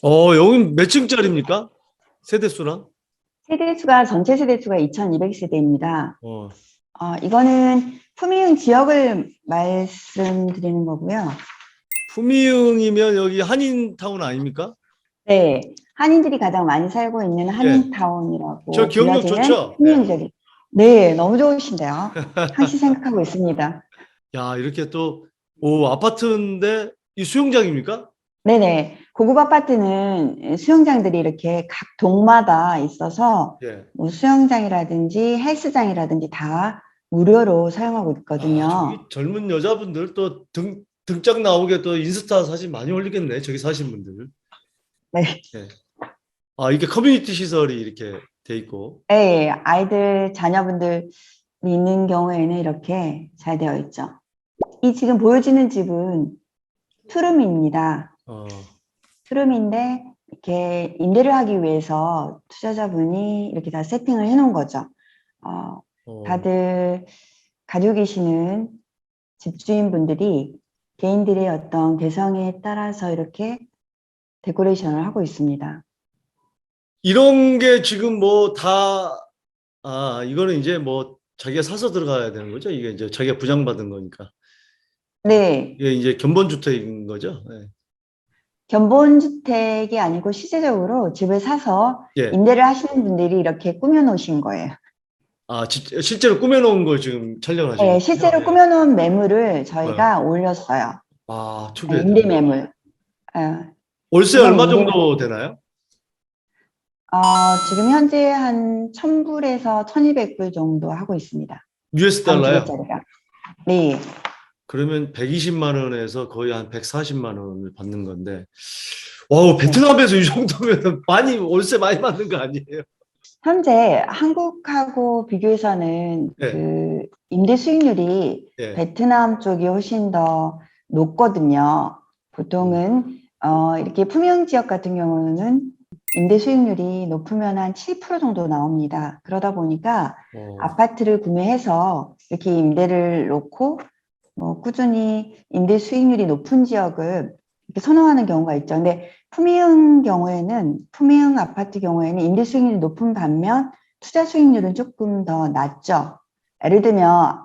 여긴 몇 층짜리입니까? 세대수랑? 세대수가 전체 세대수가 2200세대입니다. 어, 이거는 품위흥 지역을 말씀드리는 거고요. 품위흥이면 여기 한인타운 아닙니까? 네, 한인들이 가장 많이 살고 있는 예. 저 한인타운이라고 기억력 불려지는 좋죠? 예. 품위흥 지역이. 네, 너무 좋으신데요. 항시 생각하고 있습니다. 야, 이렇게 또, 아파트인데 이 수영장입니까? 네네. 고급 아파트는 수영장들이 이렇게 각 동마다 있어서 예. 뭐 수영장이라든지 헬스장이라든지 다 무료로 사용하고 아, 있거든요. 저기 젊은 여자분들 또 등짝 나오게 또 인스타 사진 많이 올리겠네. 저기 사신 분들. 네. 예. 아, 이게 커뮤니티 시설이 이렇게 돼 있고. 네, 아이들, 자녀분들이 있는 경우에는 이렇게 잘 되어 있죠. 이 지금 보여지는 집은 투룸입니다. 어, 투룸인데 이렇게 임대를 하기 위해서 투자자분이 이렇게 다 세팅을 해놓은 거죠. 어, 어. 다들 가지고 계시는 집주인분들이 개인들의 어떤 개성에 따라서 이렇게 데코레이션을 하고 있습니다. 이런 게 지금 뭐 다, 이거는 이제 뭐 자기가 사서 들어가야 되는 거죠. 이게 이제 자기가 부양받은 거니까. 네, 이게 이제 견본주택인 거죠. 예. 견본주택이 아니고 실제적으로 집을 사서 예. 임대를 하시는 분들이 이렇게 꾸며놓으신 거예요. 실제로 꾸며놓은 걸 지금 촬영하신 네, 거군요. 실제로 예. 꾸며놓은 매물을 어. 저희가 올렸어요. 네, 임대 투비해드립니다. 매물. 어, 월세 이건 얼마 임대 정도 매물. 되나요? 지금 현재 한 1000불에서 1200불 정도 하고 있습니다. US 방 두 달러요? 개짜리가. 네. 그러면 120만 원에서 거의 한 140만 원을 받는 건데, 와우, 네. 베트남에서 이 정도면 많이, 월세 많이 받는 거 아니에요? 현재 한국하고 비교해서는 예, 그 임대 수익률이 예. 베트남 쪽이 훨씬 더 높거든요. 음, 보통은 이렇게 품용 지역 같은 경우는 임대 수익률이 높으면 한 7% 정도 나옵니다. 그러다 보니까 어, 아파트를 구매해서 이렇게 임대를 놓고 뭐 꾸준히 임대 수익률이 높은 지역을 이렇게 선호하는 경우가 있죠. 근데 품위흥 아파트 경우에는 임대 수익률이 높은 반면 투자 수익률은 조금 더 낮죠. 예를 들면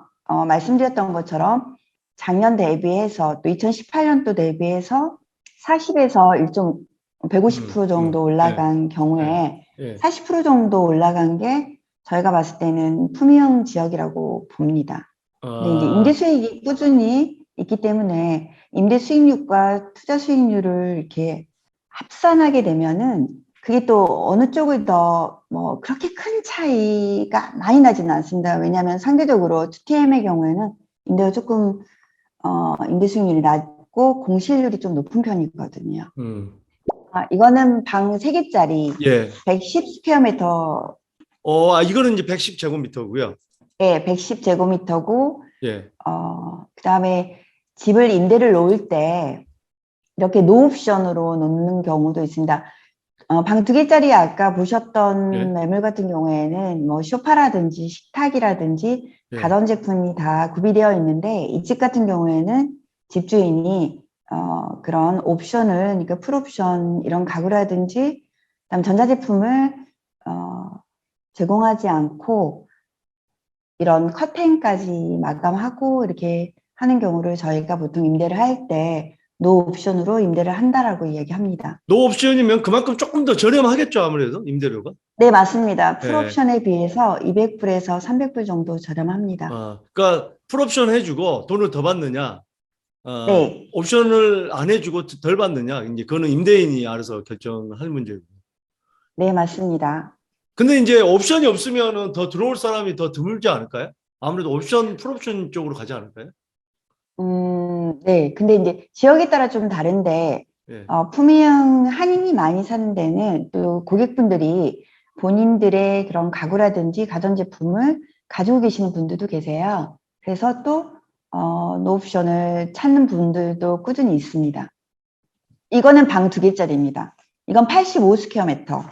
말씀드렸던 것처럼 작년 대비해서 또 2018년도 대비해서 40에서 150% 정도 예, 올라간 예, 경우에 예. 40% 정도 올라간 게 저희가 봤을 때는 품위흥 지역이라고 봅니다. 근데 이제 임대 아, 수익이 꾸준히 있기 때문에 임대 수익률과 투자 수익률을 이렇게 합산하게 되면은 그게 또 어느 쪽을 더 뭐 그렇게 큰 차이가 많이 나지는 않습니다. 왜냐하면 상대적으로 2TM의 경우에는 임대가 조금 임대 수익률이 낮고 공실률이 좀 높은 편이거든요. 음, 이거는 방 3개짜리 예. 110 스퀘어미터, 이거는 이제 110제곱미터고요. 예, 110제곱미터고 예, 그다음에 집을 임대를 놓을 때 이렇게 노옵션으로 놓는 경우도 있습니다. 방 2개짜리 아까 보셨던 예, 매물 같은 경우에는 뭐 소파라든지 식탁이라든지 예. 가전제품이 다 구비되어 있는데 이 집 같은 경우에는 집주인이 그런 옵션을, 그러니까 풀옵션 이런 가구라든지 그다음 전자제품을 어, 제공하지 않고 이런 커튼까지 마감하고 이렇게 하는 경우를 저희가 보통 임대를 할 때 노 옵션으로 임대를 한다라고 이야기합니다. 노 옵션이면 그만큼 조금 더 저렴하겠죠, 아무래도 임대료가. 네, 맞습니다. 예. 풀옵션에 비해서 200불에서 300불 정도 저렴합니다. 그러니까 풀옵션 해주고 돈을 더 받느냐, 네, 옵션을 안 해주고 덜 받느냐, 이제 그거는 임대인이 알아서 결정할 문제고. 네, 맞습니다. 근데 이제 옵션이 없으면은 더 들어올 사람이 더 드물지 않을까요? 아무래도 풀옵션 쪽으로 가지 않을까요? 네. 근데 이제 지역에 따라 좀 다른데, 예. 품위형 한인이 많이 사는 데는 또 고객분들이 본인들의 그런 가구라든지 가전제품을 가지고 계시는 분들도 계세요. 그래서 또, 노옵션을 찾는 분들도 꾸준히 있습니다. 이거는 방 2개짜리입니다. 이건 85스퀘어미터.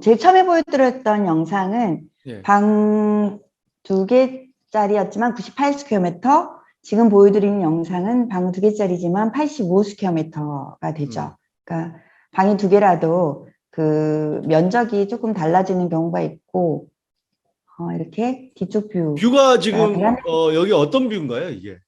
제일 처음에 보여드렸던 영상은 예. 방 2개짜리였지만 98스퀘어미터, 지금 보여드리는 영상은 방 2개짜리지만 85스퀘어미터가 음. 되죠. 그러니까 방이 두 개라도 그 면적이 조금 달라지는 경우가 있고, 이렇게 뒤쪽 뷰, 뷰가 그러니까 지금 베란다 여기 어떤 뷰인가요, 이게?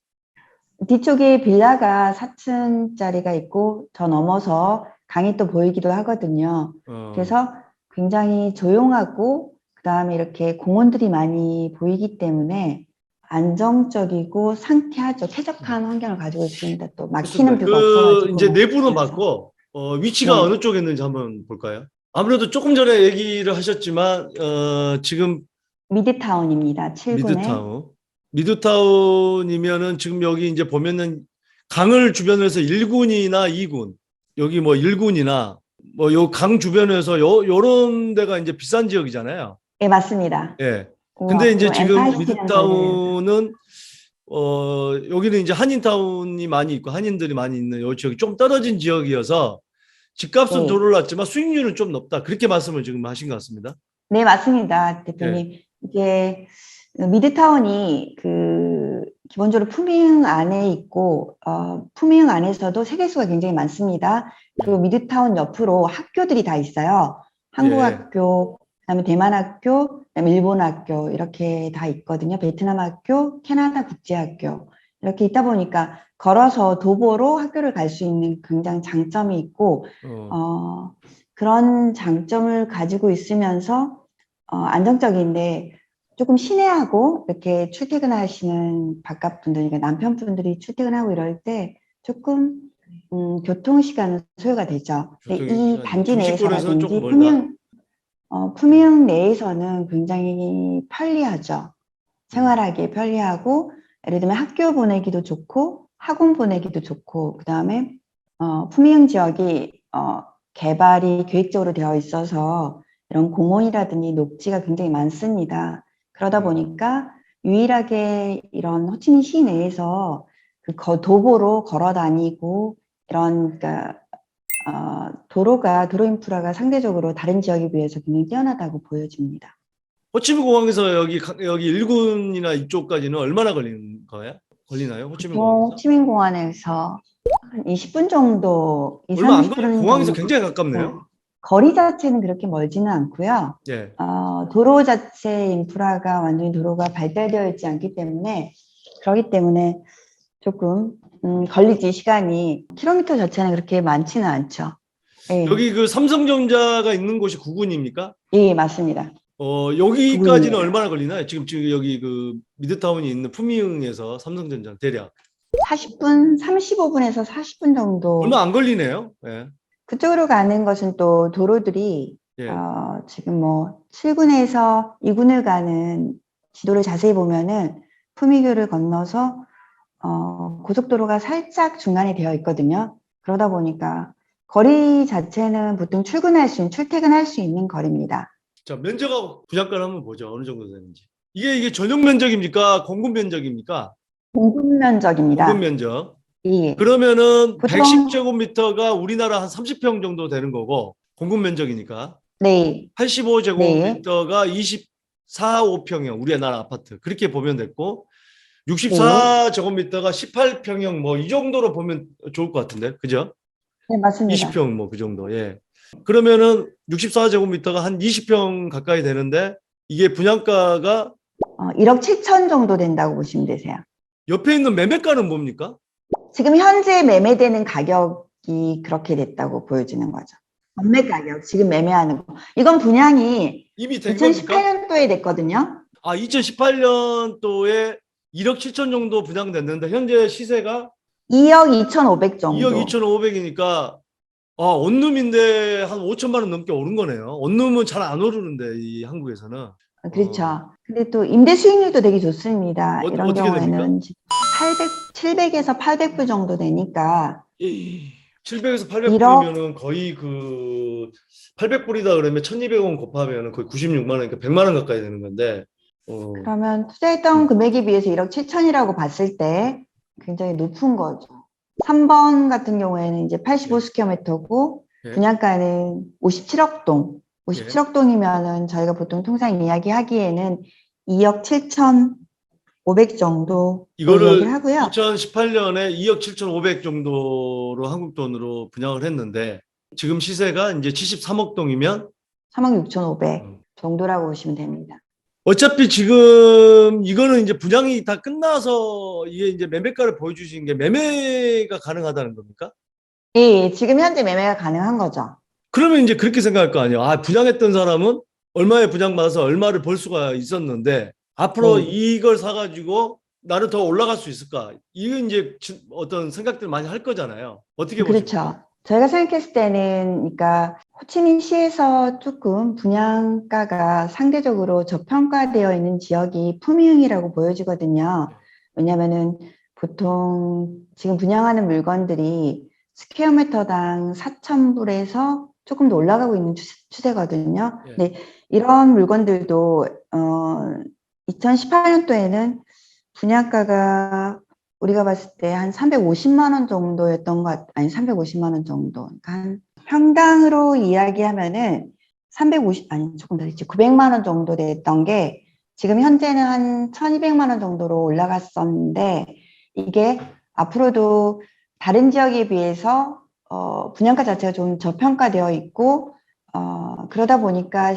뒤쪽에 빌라가 4층짜리가 있고 저 넘어서 강이 또 보이기도 하거든요. 어, 그래서 굉장히 조용하고 그다음에 이렇게 공원들이 많이 보이기 때문에 안정적이고 상쾌하죠. 쾌적한 환경을 가지고 있습니다. 또 막히는 좋습니다. 뷰가 그 없어가지고 이제 너무 내부는 좋아서. 맞고 위치가 네, 어느 쪽에 있는지 한번 볼까요? 아무래도 조금 전에 얘기를 하셨지만 지금 미드타운입니다. 7군에. 미드타운. 미드타운이면은 지금 여기 이제 보면은 강을 주변에서 1군이나 2군, 여기 뭐 1군이나 뭐 요 강 주변에서 요런 데가 이제 비싼 지역이잖아요. 네, 맞습니다. 예. 그 근데 이제 앞으로 지금 엠파이어시티라는 거를 미드타운은 여기는 이제 한인타운이 많이 있고 한인들이 많이 있는 요 지역이 좀 떨어진 지역이어서 집값은 덜 네, 올랐지만 수익률은 좀 높다. 그렇게 말씀을 지금 하신 것 같습니다. 네, 맞습니다. 예. 대표님. 이게 미드타운이 그 기본적으로 품위흥 안에 있고 품위흥 안에서도 세대수가 굉장히 많습니다. 그리고 미드타운 옆으로 학교들이 다 있어요. 한국 예. 학교, 그다음에 대만 학교, 그다음에 일본 학교 이렇게 다 있거든요. 베트남 학교, 캐나다 국제학교 이렇게 있다 보니까 걸어서 도보로 학교를 갈 수 있는 굉장히 장점이 있고 어. 어, 그런 장점을 가지고 있으면서 안정적인데 조금 시내하고 이렇게 출퇴근하시는 바깥 분들, 그러니까 남편분들이 출퇴근하고 이럴 때 조금 교통 시간은 소요가 되죠. 근데 교통 이 시간이 단지 중심권에서는 조금 내에서라든지 멀다. 음. 품위흥 내에서는 굉장히 편리하죠. 음. 생활하기에 편리하고 예를 들면 학교 보내기도 좋고 학원 보내기도 좋고 그다음에 품위흥 지역이 개발이 계획적으로 되어 있어서 이런 공원이라든지 녹지가 굉장히 많습니다. 그러다 음. 보니까 유일하게 이런 호치민 시내에서 도보로 걸어 다니고 이런 그러니까 도로 인프라가 상대적으로 다른 지역에 비해서 굉장히 뛰어나다고 보여집니다. 호치민 공항에서 여기 1군이나 이쪽까지는 얼마나 걸리는 거예요? 걸리나요? 호치민 보통 공항에서? 호치민공항에서 한 20분 정도, 2, 얼마 안 걸리. 30분 공항에서 정도. 굉장히 가깝네요. 거리 자체는 그렇게 멀지는 않고요. 예. 도로 자체 인프라가 완전히 도로가 발달되어 있지 않기 때문에 그렇기 때문에 조금 걸리지 시간이 킬로미터 자체는 그렇게 많지는 않죠. 예, 여기 그 삼성전자가 있는 곳이 9군입니까? 예, 맞습니다. 여기까지는 9군입니다. 얼마나 걸리나요? 지금 여기 그 미드타운이 있는 품위흥에서 삼성전자 대략 40분, 35분에서 40분 얼마 정도. 안 걸리네요. 예. 그쪽으로 가는 것은 또 도로들이 예. 지금 뭐 7군에서 2군을 가는 지도를 자세히 보면은 품위교를 건너서 고속도로가 살짝 중간에 되어 있거든요. 그러다 보니까 거리 자체는 보통 출퇴근할 수 있는 거리입니다. 자, 면적하고 분양가를 한번 보죠. 어느 정도 되는지. 이게 전용 면적입니까? 공급 면적입니까? 공급 공급 면적입니다. 면적. 예. 그러면은 보통 110제곱미터가 우리나라 한 30평 정도 되는 거고 공급 면적이니까 네, 네, 85제곱미터가 24, 5평형 우리나라 아파트 그렇게 보면 됐고 네, 64제곱미터가 18평형 뭐 이 정도로 보면 좋을 것 같은데 그죠? 네, 맞습니다. 20평 뭐 그 정도. 예. 그러면은 64제곱미터가 한 20평 가까이 되는데 이게 분양가가 1억 7천 정도 된다고 보시면 되세요. 옆에 있는 매매가는 뭡니까? 지금 현재 매매되는 가격이 그렇게 됐다고 보여지는 거죠. 전매 가격, 지금 매매하는 거. 이건 분양이 이미 된 겁니까? 2018년도에 됐거든요. 2018년도에 1억 7천 정도 분양됐는데 현재 시세가 2억 2,500 2억 정도. 2,500이니까 원룸인데 한 5천만 원 넘게 오른 거네요. 원룸은 잘 안 오르는데 이 한국에서는 그렇죠. 근데 또 임대 수익률도 되게 좋습니다. 이런 어떻게 됩니까? 경우에는 700에서 800불 정도 되니까 700에서 1억, 800불이면은 거의 그 800불이다 그러면 1,200원 곱하면 거의 96만 원이니까 100만 원 가까이 되는 건데 어, 그러면 투자했던 금액에 비해서 1억 7천이라고 봤을 때 굉장히 높은 거죠. 3번 같은 경우에는 이제 예, 85스퀘어미터고 예, 분양가는 57억 동. 예. 57억 동이면은 저희가 보통 통상 이야기하기에는 2억 7,500 정도로 이야기를 이거를 하고요. 2018년에 2억 7,500 정도로 한국 돈으로 분양을 했는데 지금 시세가 이제 73억 동이면 3억 6,500 정도라고 보시면 됩니다. 어차피 지금 이거는 이제 분양이 다 끝나서 이게 이제 매매가를 보여주신 게 매매가 가능하다는 겁니까? 예, 지금 현재 매매가 가능한 거죠. 그러면 이제 그렇게 생각할 거 아니에요. 아, 분양했던 사람은 얼마에 분양받아서 얼마를 벌 수가 있었는데 앞으로 네. 이걸 사가지고 나를 더 올라갈 수 있을까? 이게 이제 어떤 생각들 많이 할 거잖아요. 어떻게 보십니까? 그렇죠. 저희가 생각했을 때는, 그러니까 호치민시에서 조금 분양가가 상대적으로 저평가되어 있는 지역이 푸미흥이라고 보여지거든요. 왜냐하면은 보통 지금 분양하는 물건들이 스퀘어미터당 4,000불에서 조금 더 올라가고 있는 추세거든요. 예. 근데 이런 물건들도 2018년도에는 분양가가 우리가 봤을 때 한 350만 원 정도였던 것 아니 350만 원 정도. 그러니까 한 평당으로 이야기하면은 350 아니 조금 더 있지 900만 원 정도 됐던 게 지금 현재는 한 1,200만 원 정도로 올라갔었는데 이게 앞으로도 다른 지역에 비해서 분양가 자체가 좀 저평가되어 있고 그러다 보니까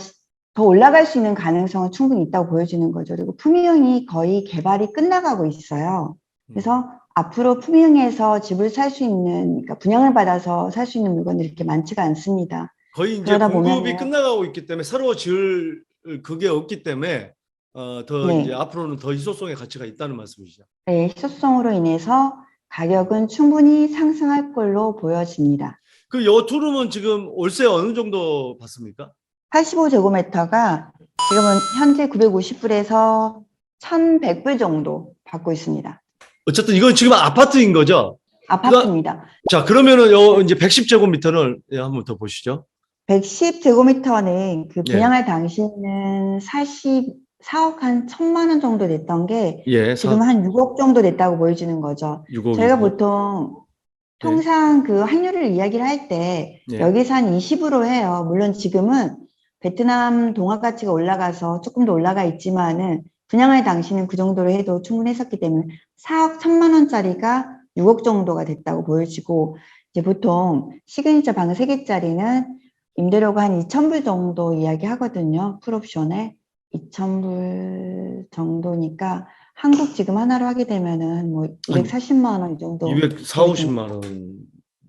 더 올라갈 수 있는 가능성은 충분히 있다고 보여지는 거죠. 그리고 품위형이 거의 개발이 끝나가고 있어요. 그래서 앞으로 품위형에서 집을 살 수 있는, 그러니까 분양을 받아서 살 수 있는 물건들이 이렇게 많지가 않습니다. 거의 이제 그러다 공급이 보면은 끝나가고 있기 때문에 새로 지을 그게 없기 때문에 더 이제 네, 앞으로는 더 희소성의 가치가 있다는 말씀이시죠. 네, 희소성으로 인해서 가격은 충분히 상승할 걸로 보여집니다. 그 요 투룸은 지금 월세 어느 정도 받습니까? 85제곱미터가 지금은 현재 950불에서 1,100불 정도 받고 있습니다. 어쨌든 이건 지금 아파트인 거죠. 아파트입니다. 자, 그러면은 요 이제 110제곱미터를 한번 더 보시죠. 110제곱미터는 그 예. 분양할 당시는 44억 한 1,000만 원 정도 냈던 게 예, 지금 한 6억 정도 냈다고 보여지는 거죠. 저희가 6억이고. 보통 예. 통상 그 확률을 이야기를 할 때 예. 여기서 한 20으로 해요. 물론 지금은 베트남 동화 가치가 올라가서 조금 더 올라가 있지만은 분양할 당시는 그 정도로 해도 충분했었기 때문에 4억 1,000만 원짜리가 6억 정도가 됐다고 보여지고 이제 보통 시그니처 방 3개짜리는 임대료가 한 2,000불 정도 이야기하거든요. 풀옵션에 2,000불 정도니까 한국 지금 하나로 하게 되면은 뭐 한 240만 원 이 정도 240, 보이시면 50만 원.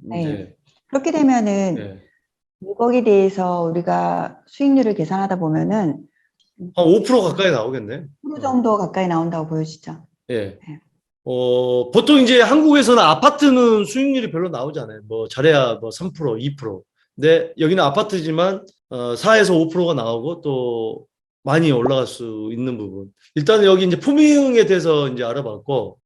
네. 네. 그렇게 되면은 예. 6억에 대해서 우리가 수익률을 계산하다 보면은 한 5% 가까이 나오겠네. 10% 정도 가까이 나온다고 보여지죠. 예. 네. 보통 이제 한국에서는 아파트는 수익률이 별로 나오지 않아요. 뭐 잘해야 뭐 3%, 2%. 근데 여기는 아파트지만 4에서 5%가 나오고 또 많이 올라갈 수 있는 부분. 일단 여기 이제 품위응에 대해서 이제 알아봤고